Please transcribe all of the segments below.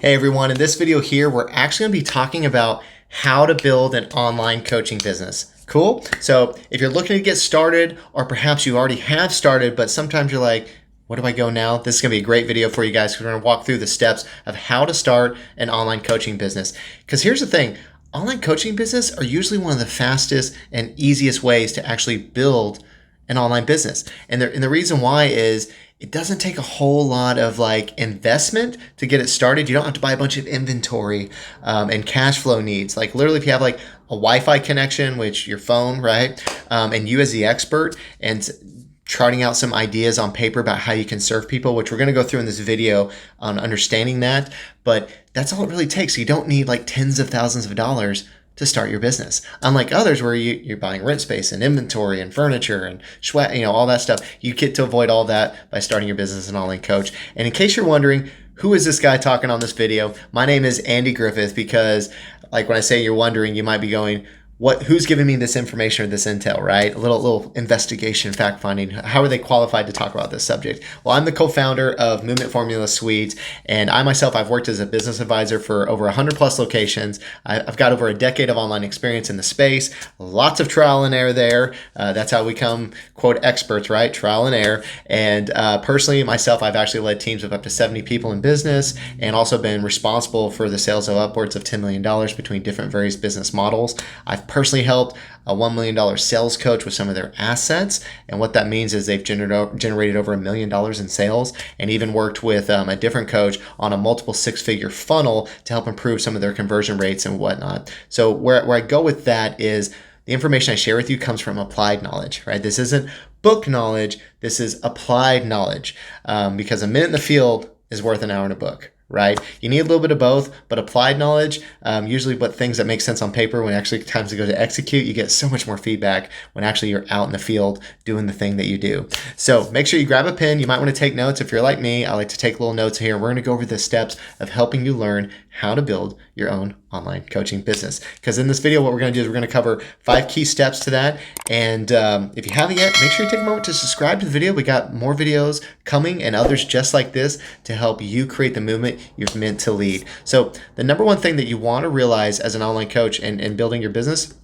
Hey everyone, in this video here, we're actually going to be talking about how to build an online coaching business. Cool? So if you're looking to get started, or perhaps you already have started, but sometimes you're like, where do I go now? This is going to be a great video for you guys because we're going to walk through the steps of how to start an online coaching business. Because here's the thing, online coaching business are usually one of the fastest and easiest ways to actually build an online business. And the reason why is it doesn't take a whole lot of investment to get it started. You don't have to buy a bunch of inventory and cash flow needs. Like literally if you have like a Wi-Fi connection, which your phone, right? And you as the expert and charting out some ideas on paper about how you can serve people, which we're going to go through in this video on understanding that. But that's all it really takes. You don't need like tens of thousands of dollars to start your business. Unlike others where you're buying rent space and inventory and furniture and all that stuff, you get to avoid all that by starting your business as an online coach. And in case you're wondering, who is this guy talking on this video? My name is Andy Griffith, because like when I say you're wondering, you might be going, who's giving me this information or this intel, right? A little investigation, fact finding. How are they qualified to talk about this subject? Well, I'm the co-founder of Movement Formula Suites, and I myself, I've worked as a business advisor for over 100 plus locations. I've got over a decade of online experience in the space, lots of trial and error there. That's how we become, quote, experts, right? Trial and error. And personally, myself, I've actually led teams of up to 70 people in business and also been responsible for the sales of upwards of $10 million between different various business models. I've personally helped a $1 million sales coach with some of their assets. And what that means is they've generated over $1 million in sales, and even worked with a different coach on a multiple six-figure funnel to help improve some of their conversion rates and whatnot. So where I go with that is the information I share with you comes from applied knowledge, right? This isn't book knowledge. This is applied knowledge, because a minute in the field is worth an hour in a book. Right? You need a little bit of both, but applied knowledge, usually but things that make sense on paper, when actually times to go to execute, you get so much more feedback when actually you're out in the field doing the thing that you do. So make sure you grab a pen. You might want to take notes. If you're like me, I like to take little notes here. We're going to go over the steps of helping you learn how to build your own online coaching business. Because in this video, what we're going to do is we're going to cover 5 key steps to that. And if you haven't yet, make sure you take a moment to subscribe to the video. We got more videos coming and others just like this to help you create the movement you're meant to lead. So the number one thing that you want to realize as an online coach and building your business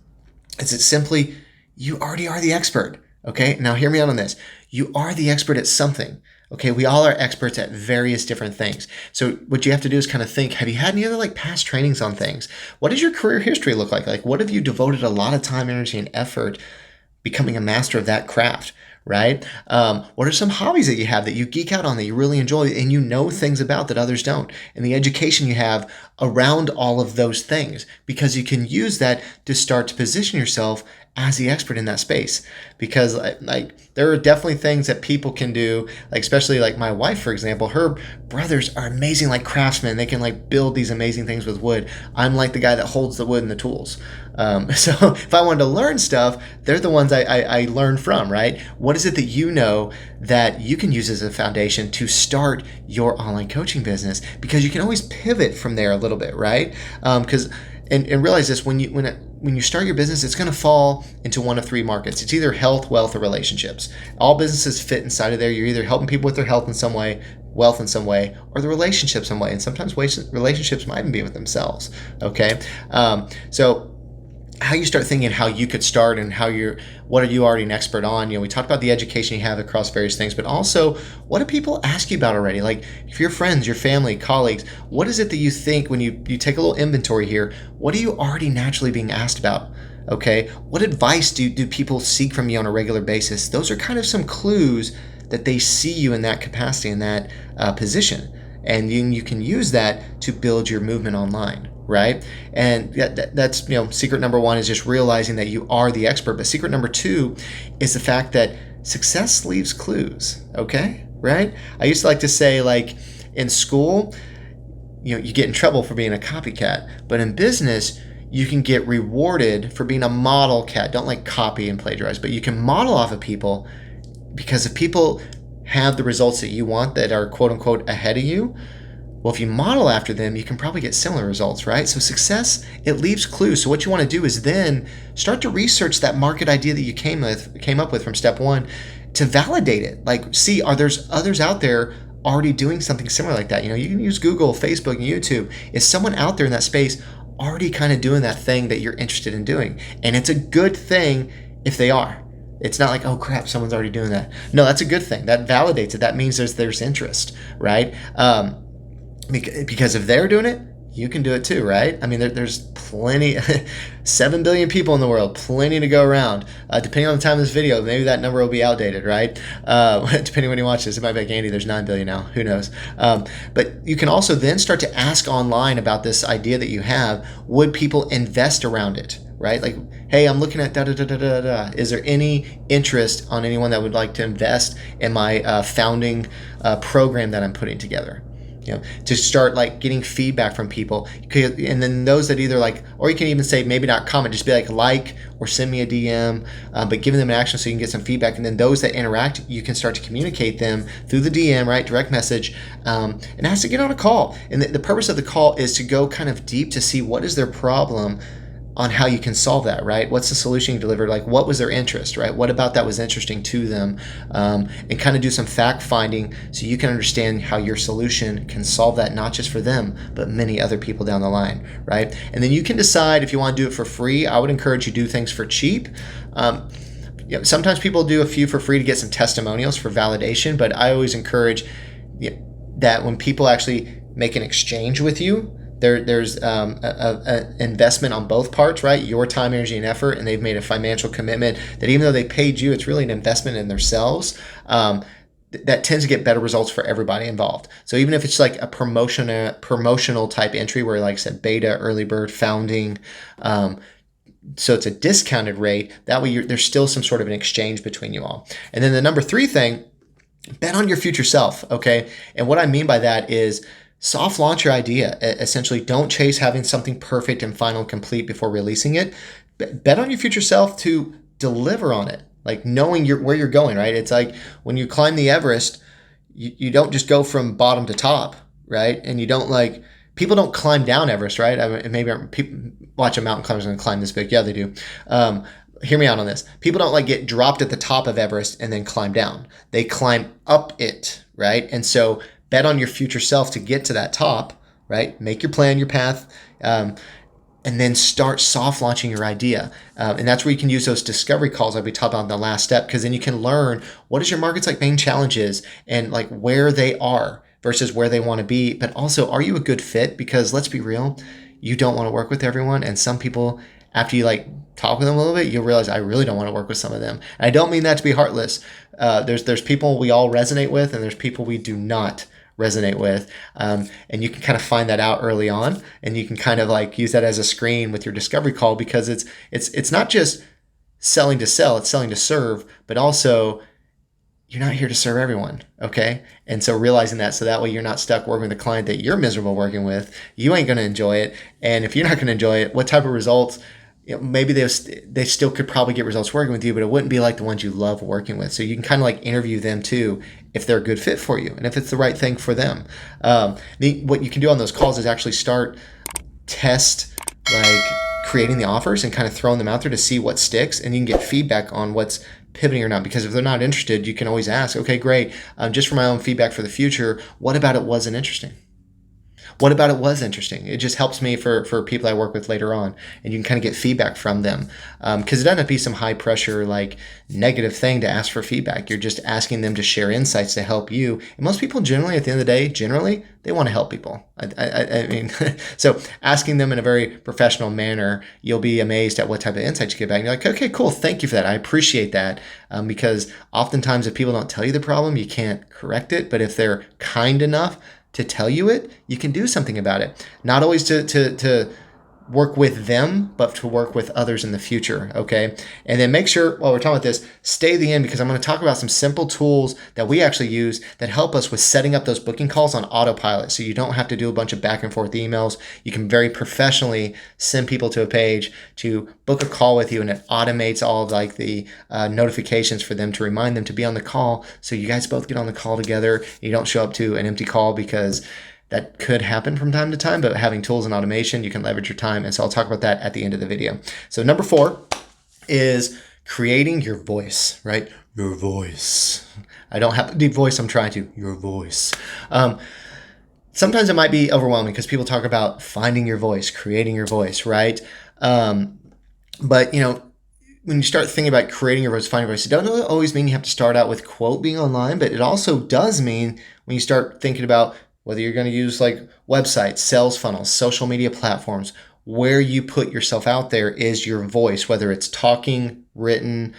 is that simply you already are the expert. Okay, now hear me out on this. You are the expert at something. Okay, we all are experts at various different things. So what you have to do is kind of think, have you had any other past trainings on things? What does your career history look like? Like, what have you devoted a lot of time, energy, and effort becoming a master of that craft, right? What are some hobbies that you have that you geek out on, that you really enjoy and you know things about that others don't? And the education you have around all of those things, because you can use that to start to position yourself as the expert in that space. Because there are definitely things that people can do, especially my wife, for example. Her brothers are amazing craftsmen. They can build these amazing things with wood. I'm the guy that holds the wood and the tools. So if I wanted to learn stuff, they're the ones I learn from, right? What is it that you know that you can use as a foundation to start your online coaching business? Because you can always pivot from there a little bit, right? And realize this, when you start your business, it's going to fall into one of 3 markets. It's either health, wealth, or relationships. All businesses fit inside of there. You're either helping people with their health in some way, wealth in some way, or the relationship some way. And sometimes relationships might even be with themselves. Okay, so how you start thinking how you could start and what are you already an expert on? We talked about the education you have across various things, but also what do people ask you about already? If your friends, your family, colleagues, what is it that you think when you take a little inventory here? What are you already naturally being asked about? Okay, what advice do people seek from you on a regular basis? Those are kind of some clues that they see you in that capacity, in that position. And you can use that to build your movement online, right? And that's secret number 1 is just realizing that you are the expert. But secret number 2 is the fact that success leaves clues, okay? Right? I used to like to say, in school, you get in trouble for being a copycat. But in business, you can get rewarded for being a model cat. Don't copy and plagiarize, but you can model off of people, because if people have the results that you want that are quote unquote ahead of you, well, if you model after them, you can probably get similar results, right? So success, it leaves clues. So what you want to do is then start to research that market idea that you came up with from step 1 to validate it. See, are there others out there already doing something similar like that. You can use Google, Facebook, and YouTube. Is someone out there in that space already kind of doing that thing that you're interested in doing? And it's a good thing if they are. It's not like, oh crap, someone's already doing that. No, that's a good thing. That validates it. That means there's interest, right? Because if they're doing it, you can do it too, right? I mean, there's plenty, 7 billion people in the world, plenty to go around. Depending on the time of this video, maybe that number will be outdated, right? Depending when you watch this, it might be like, Andy, there's 9 billion now, who knows? But you can also then start to ask online about this idea that you have. Would people invest around it, right? Like, hey, I'm looking at da-da-da-da-da-da. Is there any interest on anyone that would like to invest in my founding program that I'm putting together? To start like getting feedback from people. And then those that either like, or you can even say, maybe not comment, just be like or send me a DM, but giving them an action so you can get some feedback. And then those that interact, you can start to communicate them through the DM, right? Direct message, and ask to get on a call. And the purpose of the call is to go kind of deep to see what is their problem on how you can solve that, right? What's the solution you delivered? Like, what was their interest, right? What about that was interesting to them? And kind of do some fact finding so you can understand how your solution can solve that, not just for them, but many other people down the line, right? And then you can decide if you want to do it for free. I would encourage you to do things for cheap. Sometimes people do a few for free to get some testimonials for validation, but I always encourage that when people actually make an exchange with you, there's an investment on both parts, right? Your time, energy, and effort, and they've made a financial commitment that even though they paid you, it's really an investment in themselves. That tends to get better results for everybody involved. So even if it's like a promotional type entry where, like I said, beta, early bird, founding, so it's a discounted rate, that way there's still some sort of an exchange between you all. And then the number 3 thing, bet on your future self, okay? And what I mean by that is, soft launch your idea. Essentially, don't chase having something perfect and final and complete before releasing it. Bet on your future self to deliver on it, like knowing where you're going, right? It's like when you climb the Everest, you don't just go from bottom to top, right? And you don't people don't climb down Everest, right? I mean, maybe people watch a mountain climber and climb this big. Yeah, they do. Hear me out on this. People don't get dropped at the top of Everest and then climb down. They climb up it, right? And so bet on your future self to get to that top, right? Make your plan, your path, and then start soft launching your idea. And that's where you can use those discovery calls like we talked about in the last step, because then you can learn what is your market's main challenges and where they are versus where they want to be. But also, are you a good fit? Because let's be real, you don't want to work with everyone. And some people, after you talk with them a little bit, you'll realize I really don't want to work with some of them. And I don't mean that to be heartless. There's people we all resonate with, and there's people we do not resonate with, and you can kind of find that out early on, and you can kind of use that as a screen with your discovery call, because it's not just selling to sell, it's selling to serve, but also you're not here to serve everyone, okay? And so realizing that, so that way you're not stuck working with a client that you're miserable working with. You ain't going to enjoy it, and if you're not going to enjoy it, what type of results? Maybe they still could probably get results working with you, but it wouldn't be like the ones you love working with. So you can kind of interview them too, if they're a good fit for you and if it's the right thing for them. What you can do on those calls is actually test creating the offers and kind of throwing them out there to see what sticks, and you can get feedback on what's pivoting or not. Because if they're not interested, you can always ask, okay, great, just for my own feedback for the future, what about it wasn't interesting? What about it was interesting? It just helps me for people I work with later on, and you can kind of get feedback from them, because it doesn't have to be some high pressure negative thing to ask for feedback. You're just asking them to share insights to help you. And most people generally, at the end of the day, they want to help people. I mean, so asking them in a very professional manner, you'll be amazed at what type of insights you get back. And you're like, okay, cool, thank you for that. I appreciate that, because oftentimes if people don't tell you the problem, you can't correct it. But if they're kind enough to tell you it, you can do something about it. Not always to work with them, but to work with others in the future, okay? And then make sure, while we're talking about this, stay to the end, because I'm going to talk about some simple tools that we actually use that help us with setting up those booking calls on autopilot, so you don't have to do a bunch of back and forth emails. You can very professionally send people to a page to book a call with you, and it automates all of the notifications for them to remind them to be on the call, so you guys both get on the call together. You don't show up to an empty call, because that could happen from time to time, but having tools and automation, you can leverage your time. And so I'll talk about that at the end of the video. So number 4 is creating your voice, right? Your voice. I don't have a deep voice. I'm trying to. Your voice. Sometimes it might be overwhelming because people talk about finding your voice, creating your voice, right? But when you start thinking about creating your voice, finding your voice, it doesn't always mean you have to start out with quote being online, but it also does mean when you start thinking about whether you're going to use like websites, sales funnels, social media platforms, where you put yourself out there is your voice, whether it's talking, written,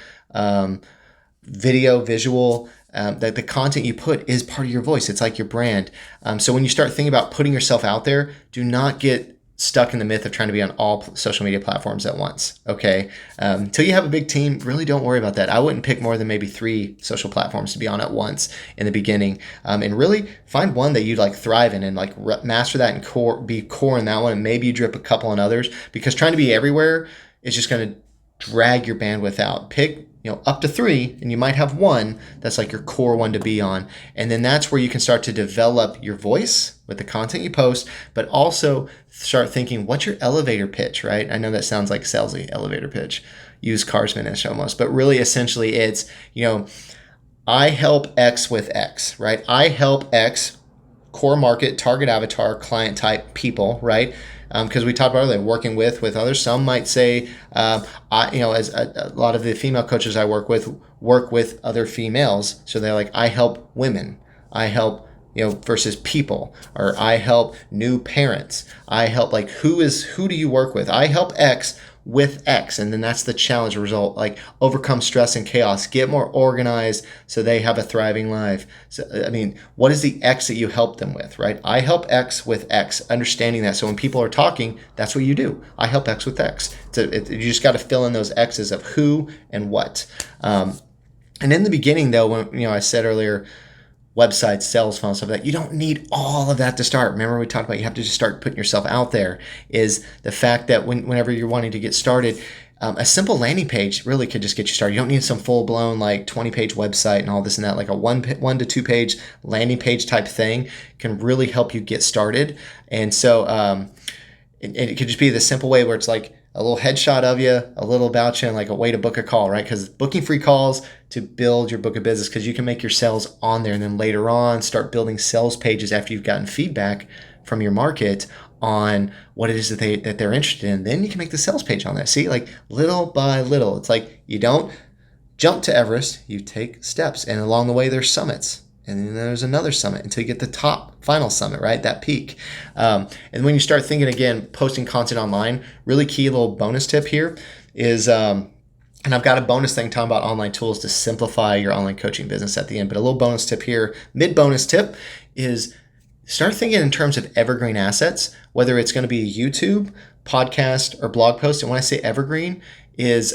video, visual, that the content you put is part of your voice. It's like your brand. So when you start thinking about putting yourself out there, do not get stuck in the myth of trying to be on all social media platforms at once. Okay. Until you have a big team, really don't worry about that. I wouldn't pick more than maybe 3 social platforms to be on at once in the beginning. And really find one that you like thrive in and like master that and be core in that one. And maybe you drip a couple on others, because trying to be everywhere is just going to drag your bandwidth out. Pick up to 3, and you might have one that's like your core one to be on. And then that's where you can start to develop your voice with the content you post, but also start thinking, what's your elevator pitch, right? I know that sounds like salesy, elevator pitch, used carsman-ish almost, but really essentially it's, I help X with X, right? I help X core market, target avatar, client type people, right? Because we talked about earlier, working with others. Some might say, as a lot of the female coaches I work with other females. So they're like, I help women. I help, versus people, or I help new parents. I help, like, who do you work with? I help X with X. And then that's the challenge result, like overcome stress and chaos, get more organized so they have a thriving life. So, what is the X that you help them with, right? I help X with X, understanding that. So when people are talking, that's what you do. I help X with X. You just got to fill in those X's of who and what. And in the beginning though, when, I said earlier, websites, sales funnels, stuff like that. You don't need all of that to start. Remember we talked about you have to just start putting yourself out there. Is the fact that whenever you're wanting to get started, a simple landing page really could just get you started. You don't need some full-blown like 20-page website and all this and that. Like a 1 to 2 page landing page type thing can really help you get started. And so it could just be the simple way where it's like a little headshot of you, a little about you, and like a way to book a call, right? Because booking free calls to build your book of business, because you can make your sales on there, and then later on start building sales pages after you've gotten feedback from your market on what it is that they're interested in. Then you can make the sales page on that. See, like little by little, it's like you don't jump to Everest, you take steps, and along the way there's summits. And then there's another summit until you get the top final summit, right? That peak. And when you start thinking again, posting content online, really key little bonus tip here is, and I've got a bonus thing talking about online tools to simplify your online coaching business at the end, but a little bonus tip here, mid-bonus tip is start thinking in terms of evergreen assets, whether it's going to be a YouTube, podcast, or blog post. And when I say evergreen is,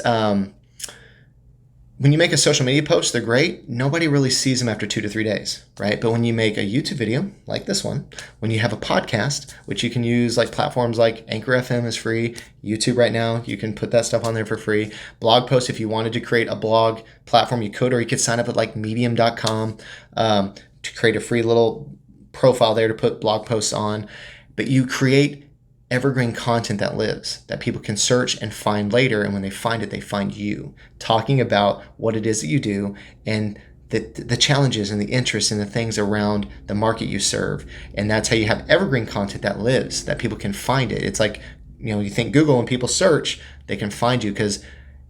when you make a social media post, they're great. Nobody really sees them after 2 to 3 days, right? But when you make a YouTube video like this one, when you have a podcast, which you can use like platforms like Anchor FM is free, YouTube right now, you can put that stuff on there for free. Blog posts, if you wanted to create a blog platform, you could, or you could sign up at like medium.com to create a free little profile there to put blog posts on. But you create evergreen content that lives, that people can search and find later. And when they find it, they find you talking about what it is that you do and the challenges and the interests and the things around the market you serve. And that's how you have evergreen content that lives, that people can find it. It's like, you think Google, when people search, they can find you because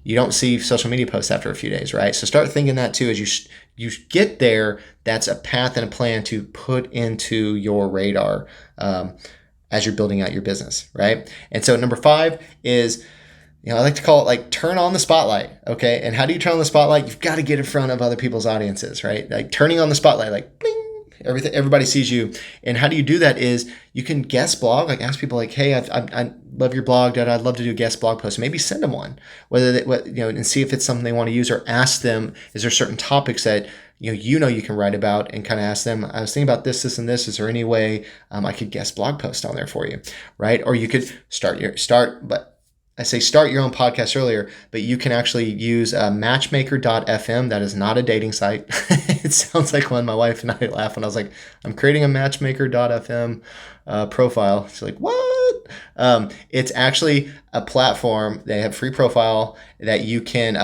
you don't see social media posts after a few days, right? So start thinking that too. As you get there, that's a path and a plan to put into your radar as you're building out your business, right? And so number 5 is, I like to call it like turn on the spotlight, okay? And how do you turn on the spotlight? You've got to get in front of other people's audiences, right? Like turning on the spotlight, like bling, everybody sees you. And how do you do that is you can guest blog, like ask people like, hey, I love your blog, Dad. I'd love to do a guest blog post. Maybe send them one, and see if it's something they want to use, or ask them, is there certain topics that you can write about, and kind of ask them, I was thinking about this, and this. Is there any way I could guest blog post on there for you, right? Or you could start your own podcast earlier, but you can actually use matchmaker.fm. That is not a dating site. It sounds like one. My wife and I laughed when I was like, I'm creating a matchmaker.fm profile. She's like, what? It's actually a platform. They have free profile that you can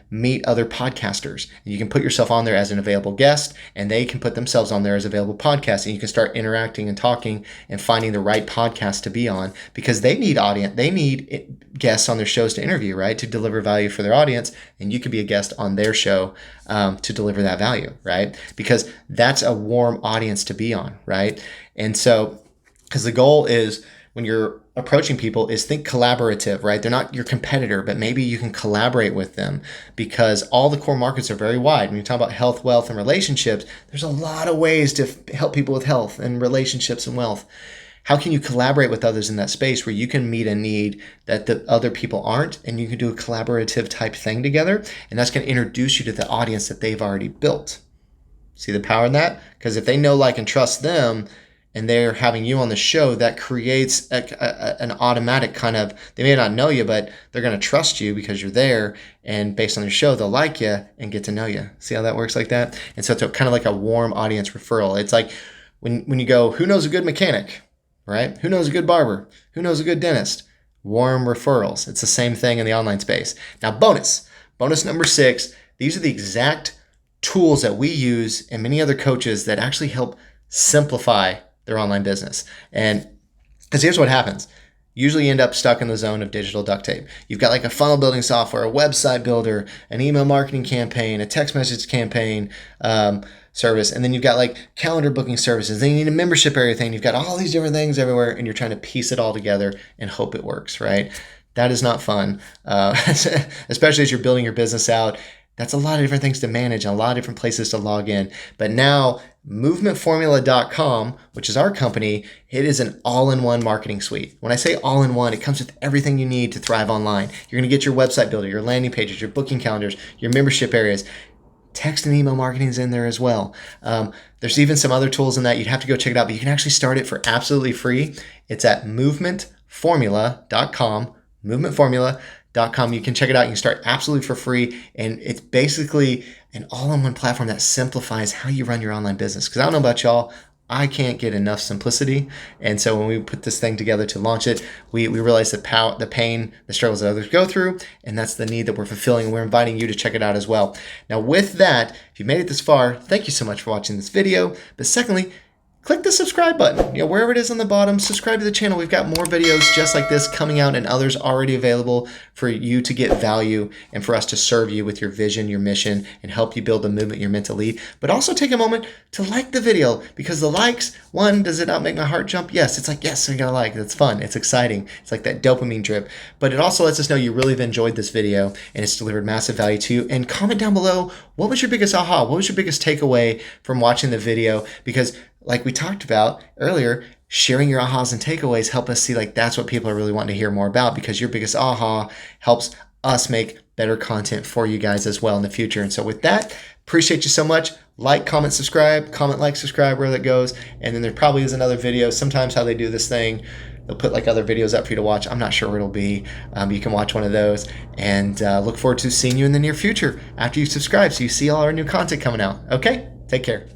meet other podcasters. And you can put yourself on there as an available guest, and they can put themselves on there as available podcasts, and you can start interacting and talking and finding the right podcast to be on, because they need audience. They need guests on their shows to interview, right? To deliver value for their audience, and you could be a guest on their show to deliver that value, right? Because that's a warm audience to be on, right? And so, because the goal is, when you're approaching people, is think collaborative, right? They're not your competitor, but maybe you can collaborate with them, because all the core markets are very wide. When you talk about health, wealth, and relationships, there's a lot of ways to help people with health and relationships and wealth. How can you collaborate with others in that space where you can meet a need that the other people aren't, and you can do a collaborative type thing together, and that's going to introduce you to the audience that they've already built. See the power in that? Because if they know, like, and trust them, and they're having you on the show, that creates an automatic kind of, they may not know you, but they're going to trust you because you're there, and based on your show, they'll like you and get to know you. See how that works like that? And so it's kind of like a warm audience referral. It's like when you go, who knows a good mechanic, right? Who knows a good barber? Who knows a good dentist? Warm referrals. It's the same thing in the online space. Now, bonus number 6, these are the exact tools that we use and many other coaches that actually help simplify their online business. And because here's what happens. Usually you end up stuck in the zone of digital duct tape. You've got like a funnel building software, a website builder, an email marketing campaign, a text message campaign service, and then you've got like calendar booking services. Then you need a membership area thing. You've got all these different things everywhere, and you're trying to piece it all together and hope it works, right? That is not fun, especially as you're building your business out. That's a lot of different things to manage, and a lot of different places to log in. But now, movementformula.com, which is our company, it is an all-in-one marketing suite. When I say all-in-one, it comes with everything you need to thrive online. You're going to get your website builder, your landing pages, your booking calendars, your membership areas. Text and email marketing is in there as well. There's even some other tools in that. You'd have to go check it out, but you can actually start it for absolutely free. It's at movementformula.com, movementformula.com. You can check it out. You can start absolutely for free. And it's basically an all-in-one platform that simplifies how you run your online business. Because I don't know about y'all, I can't get enough simplicity. And so when we put this thing together to launch it, we realized the pain, the struggles that others go through, and that's the need that we're fulfilling. And we're inviting you to check it out as well. Now, with that, if you've made it this far, thank you so much for watching this video. But secondly, click the subscribe button. Wherever it is on the bottom, subscribe to the channel. We've got more videos just like this coming out, and others already available for you to get value and for us to serve you with your vision, your mission, and help you build the movement you're meant to lead. But also take a moment to like the video, because the likes, one, does it not make my heart jump? Yes, it's like, yes, I got a like. It's fun. It's exciting. It's like that dopamine drip. But it also lets us know you really have enjoyed this video and it's delivered massive value to you. And comment down below, what was your biggest aha? What was your biggest takeaway from watching the video? Because like we talked about earlier, sharing your ahas and takeaways help us see like that's what people are really wanting to hear more about, because your biggest aha helps us make better content for you guys as well in the future. And so with that, appreciate you so much. Like, comment, subscribe, comment, like, subscribe, where that goes. And then there probably is another video. Sometimes how they do this thing, they'll put like other videos up for you to watch. I'm not sure where it'll be. You can watch one of those, and look forward to seeing you in the near future after you subscribe, so you see all our new content coming out. Okay, take care.